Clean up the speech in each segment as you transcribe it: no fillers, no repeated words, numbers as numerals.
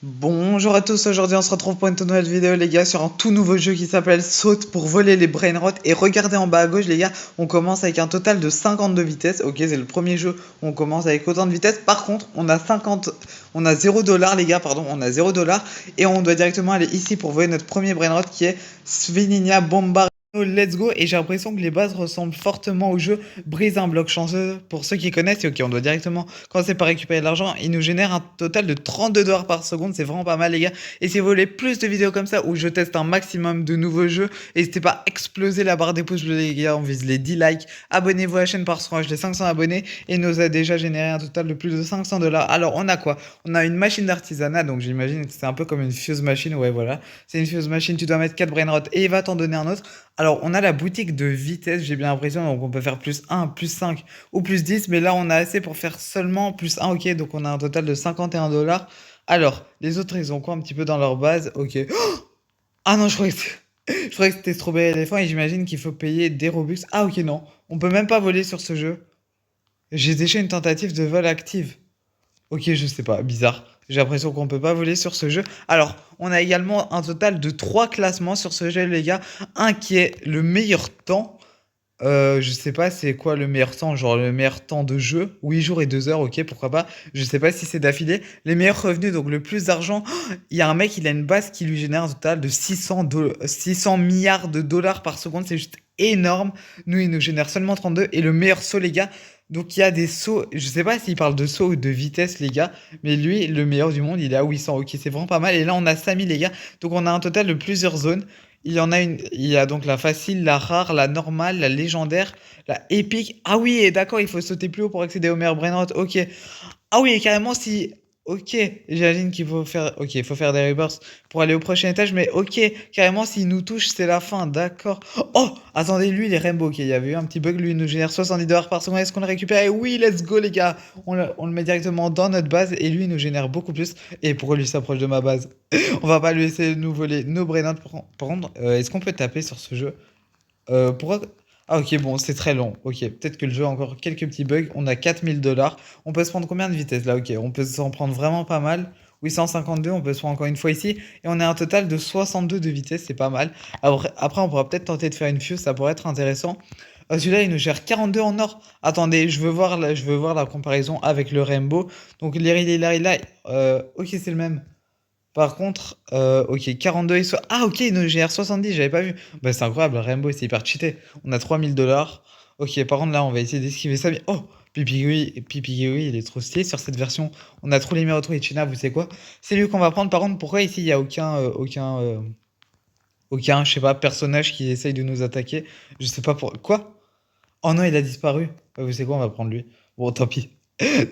Bonjour à tous, aujourd'hui on se retrouve pour une toute nouvelle vidéo les gars sur un tout nouveau jeu qui s'appelle Saute pour voler les brainrots. Et regardez en bas à gauche les gars, on commence avec un total de 52 vitesses. Ok, c'est le premier jeu où on commence avec autant de vitesses. Par contre on a 0$ les gars, pardon, on a 0$ et on doit directement aller ici pour voler notre premier brainrot qui est Svinia Bombarino. Let's go. Et j'ai l'impression que les bases ressemblent fortement au jeu Brise un bloc chanceux. Pour ceux qui connaissent, et ok, on doit directement commencer par récupérer de l'argent. Il nous génère un total de 32$ par seconde. C'est vraiment pas mal, les gars. Et si vous voulez plus de vidéos comme ça où je teste un maximum de nouveaux jeux, n'hésitez pas à exploser la barre des pouces bleus, les gars. On vise les 10 likes. Abonnez-vous à la chaîne parce qu'on les 500 abonnés et nous a déjà généré un total de plus de 500$. Alors, on a quoi? On a une machine d'artisanat. Donc, j'imagine que c'est un peu comme une fuse machine. Ouais, voilà. C'est une fuse machine. Tu dois mettre 4 brainrots et il va t'en donner un autre. Alors, on a la boutique de vitesse, j'ai bien l'impression, donc on peut faire plus 1, plus 5 ou plus 10, mais là, on a assez pour faire seulement plus 1, ok, donc on a un total de 51$. Alors, les autres, ils ont quoi un petit peu dans leur base? Ok. Ah non, je croyais que c'était Strawberry Elephant et j'imagine qu'il faut payer des Robux. Ah ok, non, on peut même pas voler sur ce jeu. J'ai déjà une tentative de vol active. Ok, je sais pas, bizarre. J'ai l'impression qu'on peut pas voler sur ce jeu. Alors, on a également un total de 3 classements sur ce jeu, les gars. Un qui est le meilleur temps. Je sais pas c'est quoi le meilleur temps, genre le meilleur temps de jeu. 8 jours et 2 heures, ok, pourquoi pas. Je sais pas si c'est d'affilée. Les meilleurs revenus, donc le plus d'argent. Il y a un mec, il a une base qui lui génère un total de 600 milliards de dollars par seconde. C'est juste énorme. Nous, il nous génère seulement 32. Et le meilleur saut, les gars. Donc il y a des sauts, je sais pas s'il parle de saut ou de vitesse les gars, mais lui, le meilleur du monde, il est à 800, ok, c'est vraiment pas mal. Et là, on a 5000 les gars, donc on a un total de plusieurs zones. Il y a donc la facile, la rare, la normale, la légendaire, la épique. Ah oui, et d'accord, il faut sauter plus haut pour accéder au meilleur brainrot, ok. Ah oui, et carrément si... Ok, j'imagine qu'il faut faire... Ok, il faut faire des rebirths pour aller au prochain étage, mais ok, carrément s'il nous touche, c'est la fin, d'accord. Oh, attendez, lui, il est Rainbow, ok, il y avait eu un petit bug, lui, il nous génère 70$ par seconde, est-ce qu'on le récupère? Et oui, let's go, les gars, on le met directement dans notre base, et lui, il nous génère beaucoup plus. Et pourquoi lui s'approche de ma base? On va pas lui laisser nous voler nos brainrots. Par contre, est-ce qu'on peut taper sur ce jeu? Pourquoi... Ah ok, bon, c'est très long. Ok, peut-être que le jeu a encore quelques petits bugs. On a 4000$. On peut se prendre combien de vitesse là? Ok, on peut s'en prendre vraiment pas mal. 852, on peut se prendre encore une fois ici. Et on a un total de 62 de vitesse, c'est pas mal. Après, on pourra peut-être tenter de faire une fuse, ça pourrait être intéressant. Celui-là, il nous gère 42 en or. Attendez, je veux voir la comparaison avec le Rainbow. Donc, Larry, ok, c'est le même. Par contre, ok, 42 et ah, ok, nos GR 70, j'avais pas vu. Bah, c'est incroyable, Rainbow, c'est hyper cheaté. On a 3000$. Ok, par contre, là, on va essayer d'esquiver ça. Oh, Pipigui, il est trop stylé. Sur cette version, on a trop les Miroto et China, vous savez quoi? C'est lui qu'on va prendre. Par contre, pourquoi ici, il y a aucun, je sais pas, personnage qui essaye de nous attaquer? Je sais pas pour. Quoi? Oh non, il a disparu. Vous savez quoi, on va prendre lui. Bon, tant pis.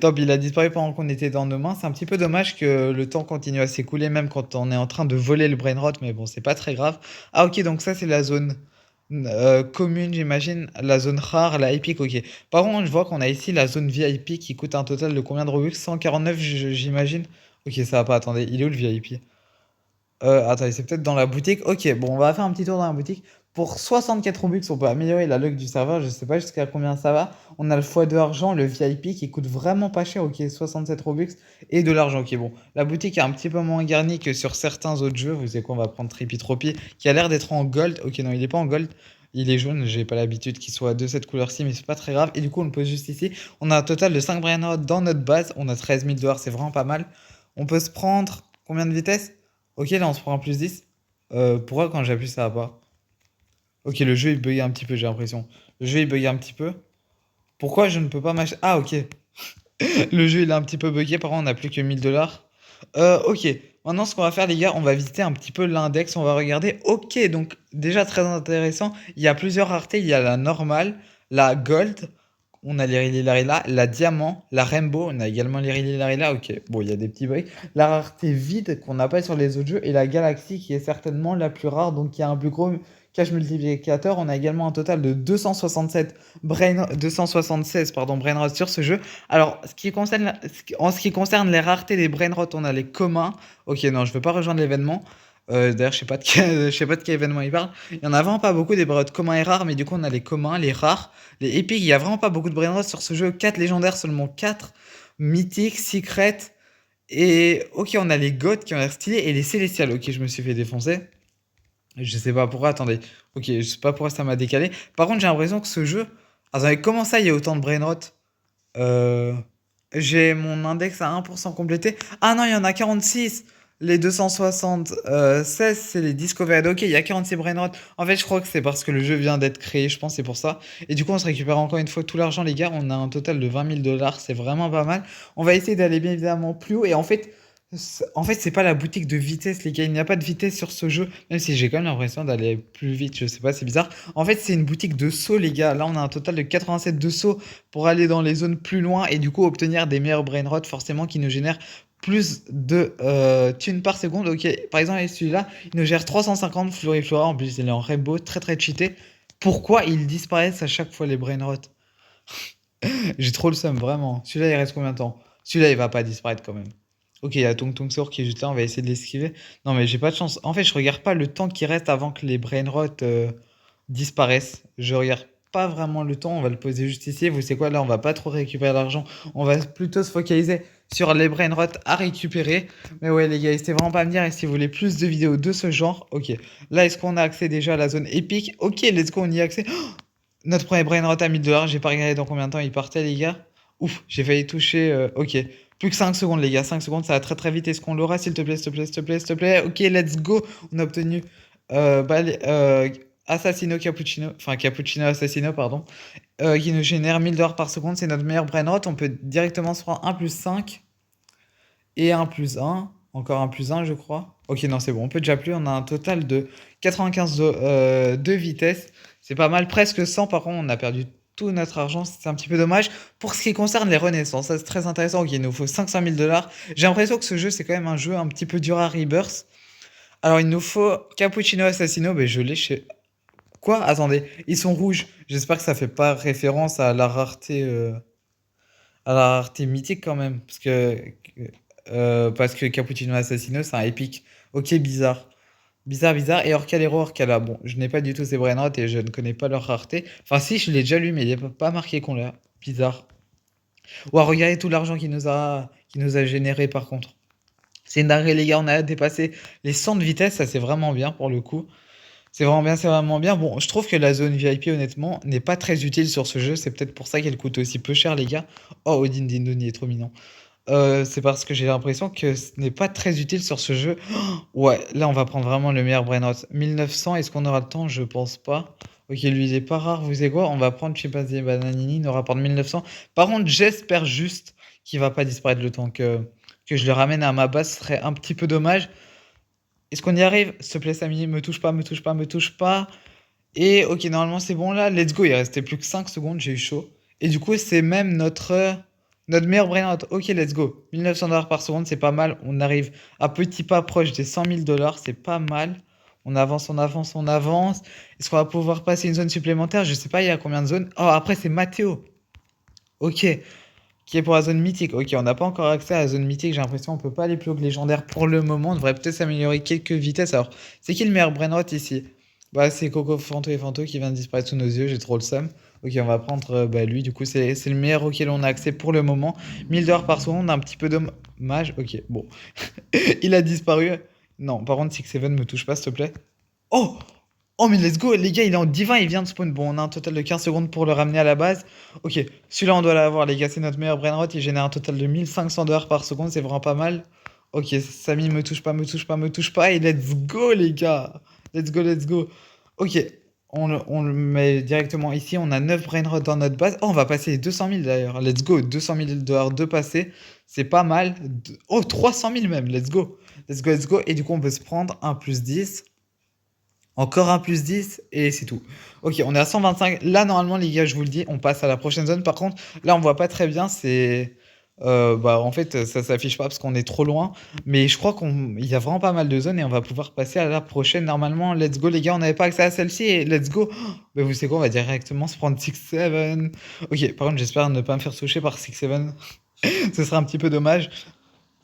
Tant pis, il a disparu pendant qu'on était dans nos mains. C'est un petit peu dommage que le temps continue à s'écouler, même quand on est en train de voler le brainrot, mais bon, c'est pas très grave. Ah, ok, donc ça, c'est la zone commune, j'imagine. La zone rare, la épique, ok. Par contre, je vois qu'on a ici la zone VIP qui coûte un total de combien de Robux? 149, j'imagine. Ok, ça va pas, attendez. Il est où le VIP? Attendez, c'est peut-être dans la boutique. Ok, bon, on va faire un petit tour dans la boutique. Pour 64 Robux, on peut améliorer la luck du serveur. Je sais pas jusqu'à combien ça va. On a le x2 argent, le VIP qui coûte vraiment pas cher. Ok, 67 Robux et de l'argent. Ok, bon. La boutique est un petit peu moins garnie que sur certains autres jeux. Vous savez quoi, on va prendre Trippy Tropi qui a l'air d'être en gold. Ok, non, il est pas en gold. Il est jaune. J'ai pas l'habitude qu'il soit de cette couleur-ci, mais c'est pas très grave. Et du coup, on le pose juste ici. On a un total de 5 Brainrod dans notre base. On a 13 000$. C'est vraiment pas mal. On peut se prendre combien de vitesse? Ok, là on se prend un plus 10. Pourquoi quand j'appuie ça va pas? Ok, le jeu il bug un petit peu, j'ai l'impression. Le jeu il bug un petit peu. Pourquoi je ne peux pas m'acheter... Ah, ok. Le jeu il est un petit peu bugué, par contre on n'a plus que 1000$. Ok, maintenant ce qu'on va faire les gars, on va visiter un petit peu l'index, on va regarder. Ok, donc déjà très intéressant, il y a plusieurs raretés, il y a la normale, la gold, on a les là, la diamant, la rainbow, on a également les là, ok, bon il y a des petits bugs. La rareté vide qu'on n'a pas sur les autres jeux et la galaxie qui est certainement la plus rare, donc il y a un plus gros cache multiplicateur. On a également un total de 276 pardon, brainrot sur ce jeu. Alors, en ce qui concerne les raretés des brainrot, on a les communs. Ok, non, je veux pas rejoindre l'événement. D'ailleurs, je sais pas je sais pas de quel événement il parle. Il y en a vraiment pas beaucoup des brainrot communs et rares, mais du coup, on a les communs, les rares, les épiques. Il y a vraiment pas beaucoup de brainrot sur ce jeu. 4 légendaires, seulement 4 mythiques, secrets Et ok, on a les gods qui ont l'air stylés et les célestials. Ok, je me suis fait défoncer. Je sais pas pourquoi, attendez. Ok, je sais pas pourquoi ça m'a décalé. Par contre, j'ai l'impression que ce jeu. Attendez, comment ça, il y a autant de brainrot? Euh, j'ai mon index à 1% complété. Ah non, il y en a 46. Les 276, c'est les Discovered. Ok, il y a 46 brainrot. En fait, je crois que c'est parce que le jeu vient d'être créé, je pense, c'est pour ça. Et du coup, on se récupère encore une fois tout l'argent, les gars. On a un total de 20 000 dollars. C'est vraiment pas mal. On va essayer d'aller bien évidemment plus haut. Et en fait, c'est pas la boutique de vitesse, les gars. Il n'y a pas de vitesse sur ce jeu. Même si j'ai quand même l'impression d'aller plus vite. Je sais pas, c'est bizarre. En fait, c'est une boutique de sauts, les gars. Là, on a un total de 87 de sauts pour aller dans les zones plus loin et du coup obtenir des meilleurs brainrots forcément qui nous génèrent plus de thunes par seconde. Ok, par exemple, celui-là, il nous gère 350 Floriflora. En plus, il est en rainbow, très très cheaté. Pourquoi ils disparaissent à chaque fois les brainrots? J'ai trop le seum, vraiment. Celui-là, il reste combien de temps? Celui-là, il va pas disparaître quand même. Ok, il y a Tong Tong Sor qui est juste là, on va essayer de l'esquiver. Non, mais j'ai pas de chance. En fait, je regarde pas le temps qui reste avant que les brainrots disparaissent. Je regarde pas vraiment le temps, on va le poser juste ici. Vous savez quoi, là, on va pas trop récupérer l'argent. On va plutôt se focaliser sur les brainrots à récupérer. Mais ouais, les gars, n'hésitez vraiment pas à me dire si vous voulez plus de vidéos de ce genre. Ok, là, est-ce qu'on a accès déjà à la zone épique? Ok, let's go, on y a accès. Oh, notre premier brainrot à 1000 dollars. J'ai pas regardé dans combien de temps il partait, les gars. Ouf, j'ai failli toucher. Ok. Plus que 5 secondes, les gars. 5 secondes, ça va très très vite. Est-ce qu'on l'aura, s'il te plaît, s'il te plaît, s'il te plaît, s'il te plaît? Ok, let's go. On a obtenu Assassino Cappuccino. Enfin, Cappuccino Assassino, pardon. Qui nous génère 1000 dollars par seconde. C'est notre meilleur brainrot. On peut directement se prendre 1 plus 5 et 1 plus 1. Encore 1 plus 1, je crois. Ok, non, c'est bon. On peut déjà plus. On a un total de 95 de vitesse. C'est pas mal. Presque 100. Par contre, on a perdu tout notre argent. C'est un petit peu dommage. Pour ce qui concerne les renaissances, ça c'est très intéressant. Ok, il nous faut 500 000 dollars. J'ai l'impression que ce jeu, c'est quand même un jeu un petit peu dur à Rebirth. Alors, il nous faut Cappuccino Assassino. Mais je l'ai chez. Quoi? Attendez. Ils sont rouges. J'espère que ça fait pas référence à la rareté mythique quand même. Parce que Cappuccino Assassino, c'est un épique. Ok, bizarre. Bizarre, bizarre. Et Orcalero, Orcala. Bon, je n'ai pas du tout ces brainrots et je ne connais pas leur rareté. Enfin, si, je l'ai déjà lu, mais il n'est pas marqué qu'on l'a. Bizarre. Ouah, regardez tout l'argent qu'il nous a généré par contre. C'est une dinguerie, les gars. On a dépassé les 100 de vitesse. Ça, c'est vraiment bien pour le coup. C'est vraiment bien, c'est vraiment bien. Bon, je trouve que la zone VIP, honnêtement, n'est pas très utile sur ce jeu. C'est peut-être pour ça qu'elle coûte aussi peu cher, les gars. Oh, Odin Dindon, il est trop mignon. C'est parce que j'ai l'impression que ce n'est pas très utile sur ce jeu. Ouais, là, on va prendre vraiment le meilleur brainrot. 1900, est-ce qu'on aura le temps? Je pense pas. Ok, lui, il est pas rare. Vous savez quoi? On va prendre Chimpanzé Bananini, il nous rapporte 1900. Par contre, j'espère juste qu'il va pas disparaître le temps que je le ramène à ma base. Ce serait un petit peu dommage. Est-ce qu'on y arrive? S'il te plaît, Samy, me touche pas, me touche pas, me touche pas. Et ok, normalement, c'est bon là. Let's go. Il restait plus que 5 secondes. J'ai eu chaud. Et du coup, c'est même notre meilleur brain-out. Ok, let's go. 1900 dollars par seconde, c'est pas mal. On arrive à petits pas proche des 100 000 dollars. C'est pas mal. On avance, on avance, on avance. Est-ce qu'on va pouvoir passer une zone supplémentaire? Je sais pas, il y a combien de zones? Oh, après, c'est Mathéo. Ok. Qui est pour la zone mythique. Ok, on n'a pas encore accès à la zone mythique. J'ai l'impression qu'on peut pas aller plus haut que légendaire pour le moment. On devrait peut-être s'améliorer quelques vitesses. Alors, c'est qui le meilleur brainrot ici? Bah, c'est Coco Fanto et Fanto qui vient de disparaître sous nos yeux. J'ai trop le seum. Ok, on va prendre bah, lui. Du coup, c'est le meilleur auquel on a accès pour le moment. 1000 dollars par seconde, un petit peu dommage. Ok, bon. Il a disparu. Non, par contre, Six Seven me touche pas, s'il te plaît. Oh! Oh, mais let's go! Les gars, il est en divin, il vient de spawn. Bon, on a un total de 15 secondes pour le ramener à la base. Ok, celui-là, on doit l'avoir, les gars. C'est notre meilleur brainrot. Il génère un total de 1500 dollars par seconde. C'est vraiment pas mal. Ok, Samy, me touche pas, me touche pas, me touche pas. Et let's go, les gars! Let's go, let's go. Ok, on le met directement ici. On a 9 brainrots dans notre base. Oh, on va passer les 200 000 d'ailleurs. Let's go, 200 000 dollars de passer. C'est pas mal. Oh, 300 000 même. Let's go. Let's go, let's go. Et du coup, on peut se prendre un plus 10. Encore un plus 10 et c'est tout. Ok, on est à 125. Là, normalement, les gars, je vous le dis, on passe à la prochaine zone. Par contre, là, on voit pas très bien. Bah, en fait, ça s'affiche pas parce qu'on est trop loin. Mais je crois qu'il y a vraiment pas mal de zones et on va pouvoir passer à la prochaine. Normalement, let's go, les gars. On n'avait pas accès à celle-ci et let's go. Bah, vous savez quoi, on va directement se prendre 6-7. Ok, par contre, j'espère ne pas me faire toucher par 6-7. Ce serait un petit peu dommage.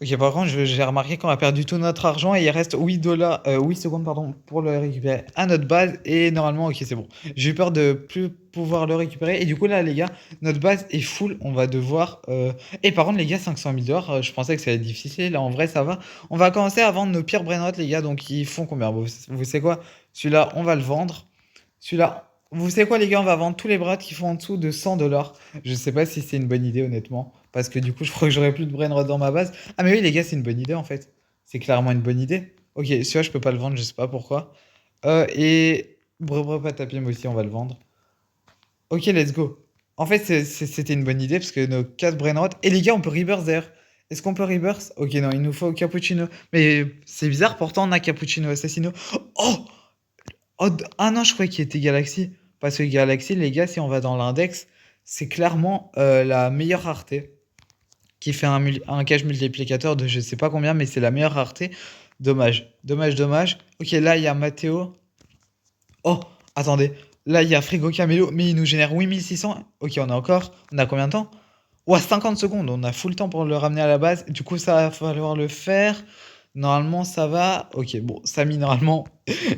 Ok, par contre, j'ai remarqué qu'on a perdu tout notre argent et il reste 8 dollars, 8 secondes, pardon, pour le récupérer à notre base. Et normalement, ok, c'est bon. J'ai eu peur de plus pouvoir le récupérer. Et du coup, là, les gars, notre base est full. On va devoir. Et par contre, les gars, 500 000 dollars, je pensais que ça allait être difficile. Là, en vrai, ça va. On va commencer à vendre nos pires brainrots, les gars. Donc, ils font combien? Vous savez quoi? Celui-là, on va le vendre. Celui-là, vous savez quoi, les gars, on va vendre tous les brads qui font en dessous de 100 dollars. Je sais pas si c'est une bonne idée, honnêtement. Parce que du coup, je crois que j'aurai plus de brainrot dans ma base. Ah, mais oui, les gars, c'est une bonne idée, en fait. C'est clairement une bonne idée. Ok, celui-là, je peux pas le vendre, je sais pas pourquoi. Et. Patapim aussi, on va le vendre. Ok, let's go. En fait, c'était une bonne idée parce que nos 4 brainrot. Et les gars, on peut rebirth d'ailleurs. Est-ce qu'on peut rebirth? Ok, non, il nous faut cappuccino. Mais c'est bizarre, pourtant, on a cappuccino assassino. Oh! Ah non, je croyais qu'il était Galaxy. Parce que Galaxy, les gars, si on va dans l'index, c'est clairement la meilleure rareté. Qui fait un cache multiplicateur de je sais pas combien, mais c'est la meilleure rareté. Dommage. Dommage, dommage. Ok, là, il y a Mathéo. Oh, attendez. Là, il y a Frigo Camelo, mais il nous génère 8600. Ok, on a encore. On a combien de temps? Ouais, 50 secondes. On a full temps pour le ramener à la base. Du coup, ça va falloir le faire. Normalement, ça va. Ok, bon, Samy, normalement,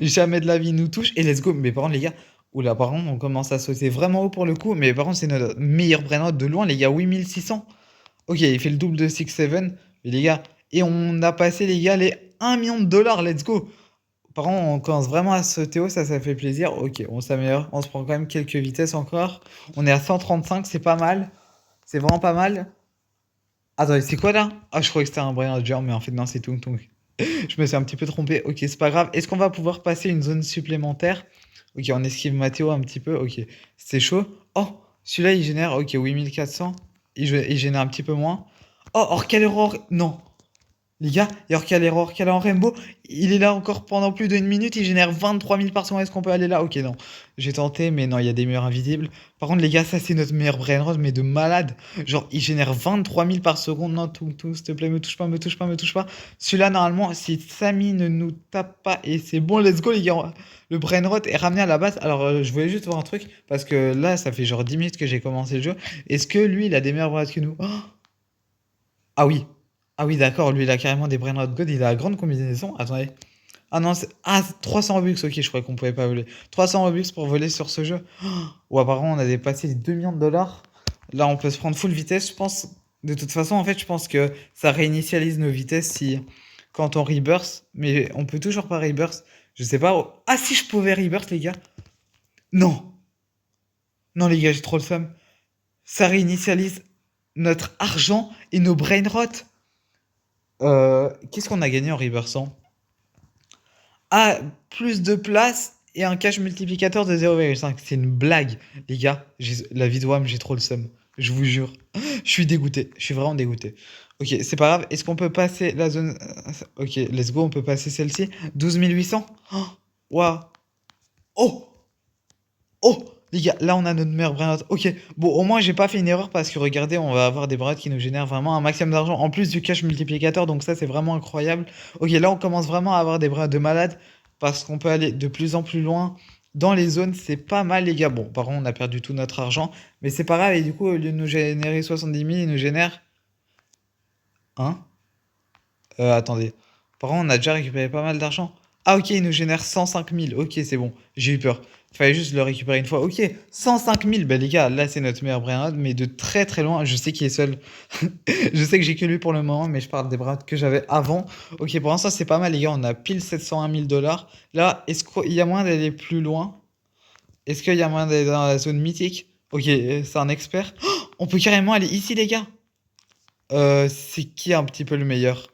jamais de la vie nous touche. Et let's go. Mais par contre, les gars, oula, par contre, on commence à sauter vraiment haut pour le coup. Mais par contre, c'est notre meilleur brainrot de loin, les gars. 8600. Ok, il fait le double de 6-7. Mais les gars, et on a passé, les gars, les 1 million de dollars. Let's go. Par contre, on commence vraiment à sauter haut, ça fait plaisir. Ok, on s'améliore. On se prend quand même quelques vitesses encore. On est à 135, c'est pas mal. C'est vraiment pas mal. Attendez, c'est quoi là? Ah, je croyais que c'était un Brian Roger, mais en fait, non, c'est Tung Tung. Je me suis un petit peu trompé. Ok, c'est pas grave. Est-ce qu'on va pouvoir passer une zone supplémentaire? Ok, on esquive Mathéo un petit peu. Ok, c'est chaud. Oh, celui-là, il génère. Ok, 8400. Il génère un petit peu moins. Oh, or, quelle erreur. Non. Les gars, et alors quelle erreur, quel en Rainbow, il est là encore pendant plus d'une minute, il génère 23 000 par seconde, est-ce qu'on peut aller là? Ok, non, j'ai tenté, mais non, il y a des murs invisibles. Par contre, les gars, ça c'est notre meilleur brainrot, mais de malade. Genre, il génère 23 000 par seconde, non, tout, s'il te plaît, me touche pas, me touche pas, me touche pas. Celui-là, normalement, si Samy ne nous tape pas, et c'est bon, let's go, les gars, le brainrot est ramené à la base. Alors, je voulais juste voir un truc, parce que là, ça fait genre 10 minutes que j'ai commencé le jeu. Est-ce que lui, il a des meilleurs brainrots que nous? Oh, ah oui. Ah oui, d'accord, lui, il a carrément des Brainrot God, il a la grande combinaison. Attendez. Ah non, 300 Robux, ok, je croyais qu'on pouvait pas voler. 300 Robux pour voler sur ce jeu. Ou apparemment, on a dépassé les 2 millions de dollars. Là, on peut se prendre full vitesse, je pense. De toute façon, en fait, je pense que ça réinitialise nos vitesses si quand on rebirth. Mais on peut toujours pas rebirth. Je sais pas. Ah si je pouvais rebirth, les gars. Non. Non, les gars, j'ai trop le seum. Ça réinitialise notre argent et nos brainrot. Qu'est-ce qu'on a gagné en reversant? Ah, plus de place et un cash multiplicateur de 0,5. C'est une blague, les gars. La vie de WAM, j'ai trop le seum. Je vous jure. Je suis dégoûté. Je suis vraiment dégoûté. Ok, c'est pas grave. Est-ce qu'on peut passer la zone. Ok, let's go. On peut passer celle-ci. 12 800. Oh, waouh. Oh! Oh! Les gars, là on a notre meilleur brainrot. Ok, bon, au moins j'ai pas fait une erreur parce que regardez, on va avoir des brainrots qui nous génèrent vraiment un maximum d'argent en plus du cash multiplicateur, donc ça c'est vraiment incroyable. Ok, là on commence vraiment à avoir des brainrots de malade parce qu'on peut aller de plus en plus loin dans les zones, c'est pas mal les gars. Bon, par contre on a perdu tout notre argent, mais c'est pas grave, et du coup au lieu de nous générer 70 000, il nous génère. Hein? Attendez. Par contre, on a déjà récupéré pas mal d'argent. Ah, ok, il nous génère 105 000. Ok, c'est bon. J'ai eu peur. Il fallait juste le récupérer une fois. Ok, 105 000. Bah, les gars, là, c'est notre meilleur brainrod, mais de très très loin. Je sais qu'il est seul. Je sais que j'ai que lui pour le moment, mais je parle des brainrods que j'avais avant. Ok, pour l'instant, c'est pas mal, les gars. On a pile 701 000 dollars. Là, est-ce qu'il y a moyen d'aller plus loin? Est-ce qu'il y a moyen d'aller dans la zone mythique? Ok, c'est un expert. Oh, on peut carrément aller ici, les gars. C'est qui un petit peu le meilleur?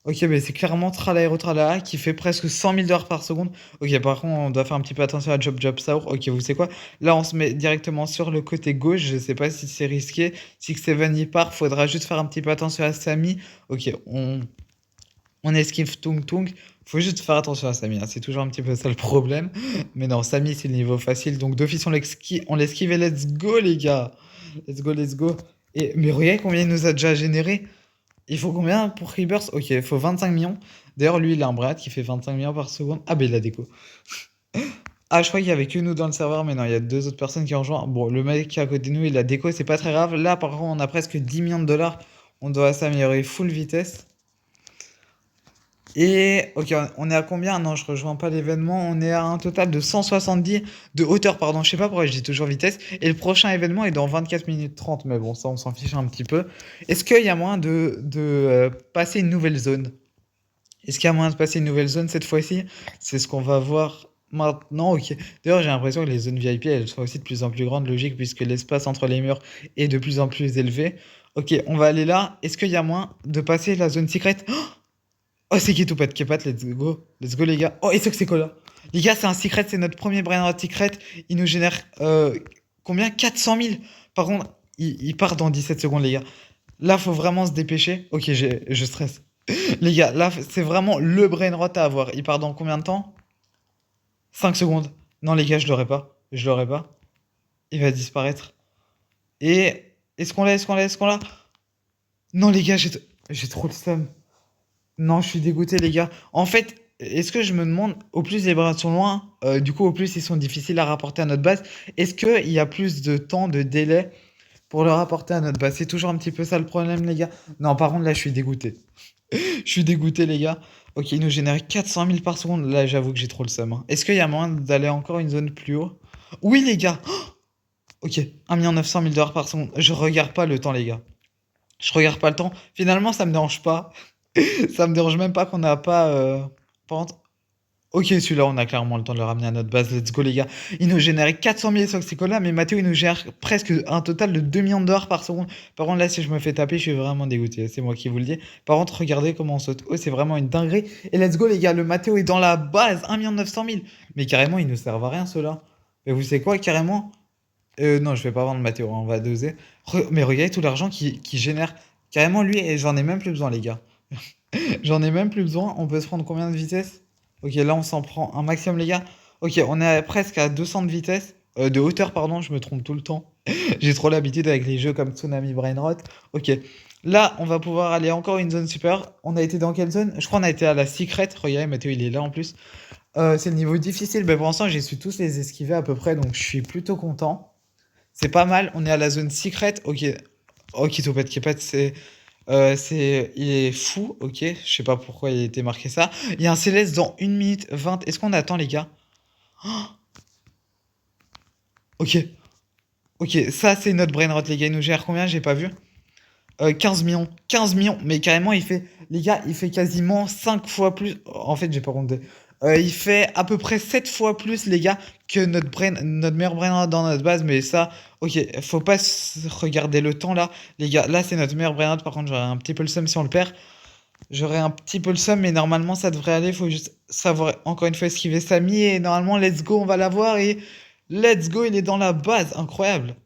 Ok, mais c'est clairement Tralaero Tralala qui fait presque 100 000 dollars par seconde. Ok, par contre, on doit faire un petit peu attention à Job Job Saur. Ok, vous savez quoi? Là, on se met directement sur le côté gauche. Je sais pas si c'est risqué. Si Seven y part, faudra juste faire un petit peu attention à Samy. Ok, on esquive Tung Tung. Faut juste faire attention à Samy, hein. C'est toujours un petit peu ça le problème. Mais non, Samy, c'est le niveau facile. Donc, d'office, on l'esquive et let's go, les gars. Let's go, let's go. Mais regardez combien il nous a déjà généré. Il faut combien pour Rebirth? Ok, il faut 25 millions. D'ailleurs, lui, il a un Brad qui fait 25 millions par seconde. Ah, ben il a déco. Ah, je crois qu'il y avait que nous dans le serveur, mais non, il y a deux autres personnes qui ont rejoint. Bon, le mec qui est à côté de nous, il a déco, c'est pas très grave. Là, par contre, on a presque 10 millions de dollars. On doit s'améliorer full vitesse. Et ok, on est à combien? Non, je rejoins pas l'événement. On est à un total de 170 de hauteur, pardon. Je sais pas pourquoi je dis toujours vitesse. Et le prochain événement est dans 24 minutes 30. Mais bon, ça, on s'en fiche un petit peu. Est-ce qu'il y a moyen de passer une nouvelle zone? Est-ce qu'il y a moyen de passer une nouvelle zone cette fois-ci? C'est ce qu'on va voir maintenant. Ok. D'ailleurs, j'ai l'impression que les zones VIP, elles sont aussi de plus en plus grandes, logique, puisque l'espace entre les murs est de plus en plus élevé. Ok, on va aller là. Est-ce qu'il y a moyen de passer la zone secrète? Oh, c'est Ketupat, Kepat, let's go. Let's go, les gars. Oh, et c'est quoi là? Les gars, c'est un secret, c'est notre premier Brainrot secret. Il nous génère combien? 400 000. Par contre, il part dans 17 secondes, les gars. Là, faut vraiment se dépêcher. Ok, je stresse. Les gars, là, c'est vraiment le Brainrot à avoir. Il part dans combien de temps? 5 secondes. Non, les gars, je l'aurai pas. Je l'aurai pas. Il va disparaître. Et est-ce qu'on l'a? Est-ce qu'on l'a? Est-ce qu'on l'a? Non, les gars, j'ai trop le seum. Non, je suis dégoûté, les gars. En fait, est-ce que je me demande, au plus les bras sont loin, du coup, au plus ils sont difficiles à rapporter à notre base, est-ce qu'il y a plus de temps, de délai pour le rapporter à notre base? C'est toujours un petit peu ça le problème, les gars. Non, par contre, là, je suis dégoûté. Je suis dégoûté, les gars. Ok, il nous génère 400 000 par seconde. Là, j'avoue que j'ai trop le seum, hein. Est-ce qu'il y a moyen d'aller encore une zone plus haut? Oui, les gars. Ok, 1 900 000 $ par seconde. Je regarde pas le temps, les gars. Je regarde pas le temps. Finalement, ça me dérange pas. Ça me dérange même pas qu'on n'a pas. Par contre, ok, celui-là, on a clairement le temps de le ramener à notre base. Let's go, les gars. Il nous générait 400 000 Soxicola, mais Mathéo, il nous gère presque un total de 2 millions d'heures par seconde. Par contre, là, si je me fais taper, je suis vraiment dégoûté. C'est moi qui vous le dis. Par contre, regardez comment on saute. Oh, c'est vraiment une dinguerie. Et let's go, les gars. Le Mathéo est dans la base. 1 900 000. Mais carrément, il ne servent à rien, ceux-là. Mais vous savez quoi, carrément? Non, je vais pas vendre Mathéo, hein, on va doser. Mais regardez tout l'argent qui génère. Carrément, lui, et j'en ai même plus besoin, les gars. J'en ai même plus besoin. On peut se prendre combien de vitesse? Ok, là, on s'en prend un maximum, les gars. Ok, on est presque à 200 de vitesse. De hauteur, pardon, je me trompe tout le temps. J'ai trop l'habitude avec les jeux comme Tsunami Brainrot. Ok, là, on va pouvoir aller encore une zone supérieure. On a été dans quelle zone? Je crois qu'on a été à la Secret. Regardez, Mathéo, il est là en plus. C'est le niveau difficile. Mais pour l'instant, j'ai su tous les esquiver à peu près. Donc, je suis plutôt content. C'est pas mal. On est à la zone Secret. Ok. Ok, Topette, Kepet, il est fou, ok. Je sais pas pourquoi il a été marqué ça. Il y a un Céleste dans 1 minute 20. Est-ce qu'on attend, les gars? Ok, ok. Ça, c'est notre brain rot, les gars. Il nous gère combien? J'ai pas vu. 15 millions. 15 millions. Mais carrément, il fait. Les gars, il fait quasiment 5 fois plus. En fait, j'ai pas compté. Il fait à peu près 7 fois plus, les gars, que notre meilleur brain rot dans notre base. Mais ça, ok, faut pas regarder le temps là. Les gars, là, c'est notre meilleur brain rot. Par contre, j'aurais un petit peu le seum si on le perd. J'aurais un petit peu le seum, mais normalement ça devrait aller. Faut juste savoir encore une fois esquiver Samy. Et normalement, let's go, on va l'avoir. Et let's go, il est dans la base. Incroyable.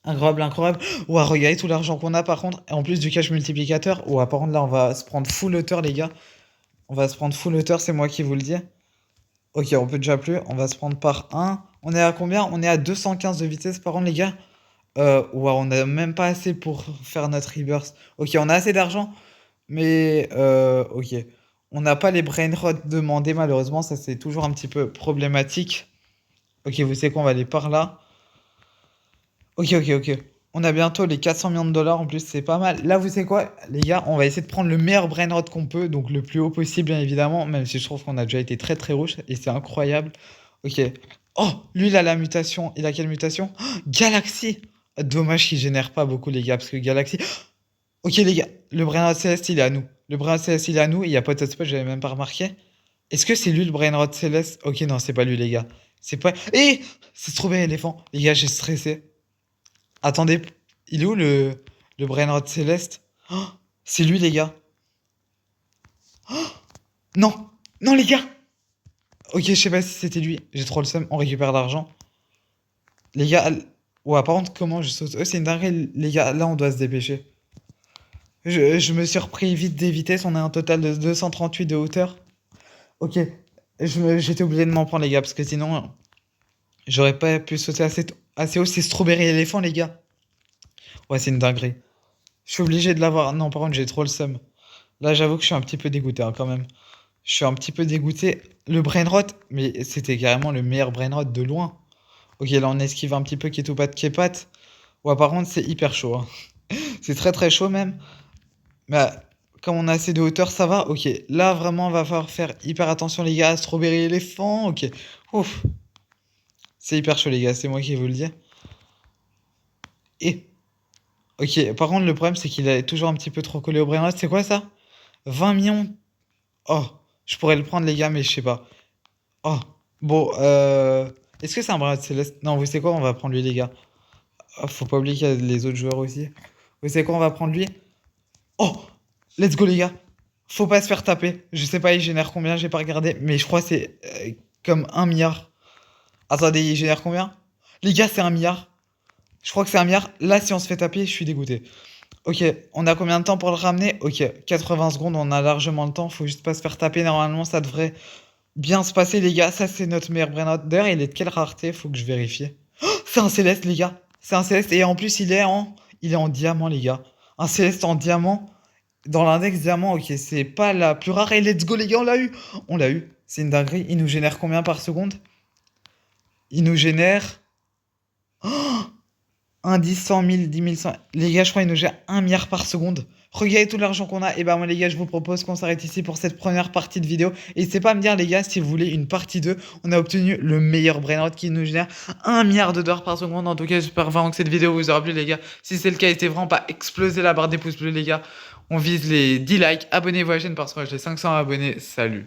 Incroyable, incroyable. Ouah, regardez tout l'argent qu'on a par contre. Et en plus du cash multiplicateur. Ouah, par contre là, on va se prendre full hauteur, les gars. On va se prendre full hauteur, c'est moi qui vous le dis. Ok, on peut déjà plus. On va se prendre par un. On est à combien? On est à 215 de vitesse par an, les gars. Ouah, on a même pas assez pour faire notre rebirth. Ok, on a assez d'argent. Mais ok. On n'a pas les brain rot demandés, malheureusement. Ça, c'est toujours un petit peu problématique. Ok, vous savez qu'on va aller par là. Ok, ok, ok. On a bientôt les 400 millions de dollars en plus, c'est pas mal. Là, vous savez quoi, les gars, on va essayer de prendre le meilleur brain rot qu'on peut, donc le plus haut possible, bien évidemment, même si je trouve qu'on a déjà été très très rouge et c'est incroyable. Ok. Oh, lui, il a la mutation. Il a quelle mutation? Oh, Galaxy! Dommage qu'il génère pas beaucoup, les gars, parce que Galaxy. Ok, les gars, le Brainrod Céleste, il est à nous. Le Brainrod Céleste, il est à nous. Il n'y a pas de spot, j'avais même pas remarqué. Est-ce que c'est lui le Brainrod Céleste? Ok, non, c'est pas lui, les gars. C'est pas. Eh! C'est trop bien, éléphant. Les gars, j'ai stressé. Attendez, il est où le Brainrod Céleste? Oh, c'est lui, les gars. Non! Non, les gars! Ok, je sais pas si c'était lui. J'ai trop le seum. On récupère l'argent. Les gars. Ouais, par contre, comment je saute? Oh, c'est une dinguerie, les gars. Là, on doit se dépêcher. Je me suis repris vite des vitesses. On a un total de 238 de hauteur. Ok, j'étais obligé de m'en prendre, les gars, parce que sinon, j'aurais pas pu sauter assez haut. C'est Strawberry éléphant, les gars. Ouais, c'est une dinguerie. Je suis obligé de l'avoir. Non, par contre, j'ai trop le seum. Là, j'avoue que je suis un petit peu dégoûté, hein, quand même. Je suis un petit peu dégoûté. Le brain rot, mais c'était carrément le meilleur brain rot de loin. Ok, là, on esquive un petit peu Ketupat Kepat. Ouais, par contre, c'est hyper chaud, hein. C'est très très chaud même. Mais comme on a assez de hauteur, ça va. Ok. Là, vraiment, va falloir faire hyper attention, les gars. Strawberry éléphant. Ok. Ouf. C'est hyper chaud, les gars. C'est moi qui vous le dis. Et. Ok. Par contre, le problème, c'est qu'il est toujours un petit peu trop collé au brain rot. C'est quoi ça? 20 millions. Oh. Je pourrais le prendre, les gars, mais je sais pas. Oh. Bon. Est-ce que c'est un brain rot céleste? Non, vous savez quoi? On va prendre lui, les gars. Oh, faut pas oublier qu'il y a les autres joueurs aussi. Vous savez quoi? On va prendre lui. Oh! Let's go, les gars. Faut pas se faire taper. Je sais pas, il génère combien, j'ai pas regardé. Mais je crois que c'est comme 1 milliard. Attendez, il génère combien? Les gars, c'est 1 milliard. Je crois que c'est 1 milliard. Là, si on se fait taper, je suis dégoûté. Ok, on a combien de temps pour le ramener? Ok, 80 secondes, on a largement le temps. Faut juste pas se faire taper. Normalement, ça devrait bien se passer, les gars. Ça, c'est notre meilleur brain. D'ailleurs, il est de quelle rareté? Faut que je vérifie. Oh, c'est un céleste, les gars. C'est un céleste. Et en plus, il est en diamant, les gars. Un céleste en diamant. Dans l'index diamant, ok, c'est pas la plus rare. Et let's go, les gars, on l'a eu. On l'a eu. C'est une dinguerie. Il nous génère combien par seconde? Il nous génère un 10, 100 000, 10 000, 100. Les gars, je crois qu'il nous gère 1 milliard par seconde. Regardez tout l'argent qu'on a. Et bah, moi, les gars, je vous propose qu'on s'arrête ici pour cette première partie de vidéo. Et n'hésitez pas à me dire, les gars, si vous voulez une partie 2. On a obtenu le meilleur brain rot qui nous génère 1 milliard de dollars par seconde. En tout cas, j'espère vraiment que cette vidéo vous aura plu, les gars. Si c'est le cas, n'hésitez vraiment pas à exploser la barre des pouces bleus, les gars. On vise les 10 likes. Abonnez-vous à la chaîne parce que j'ai 500 abonnés. Salut.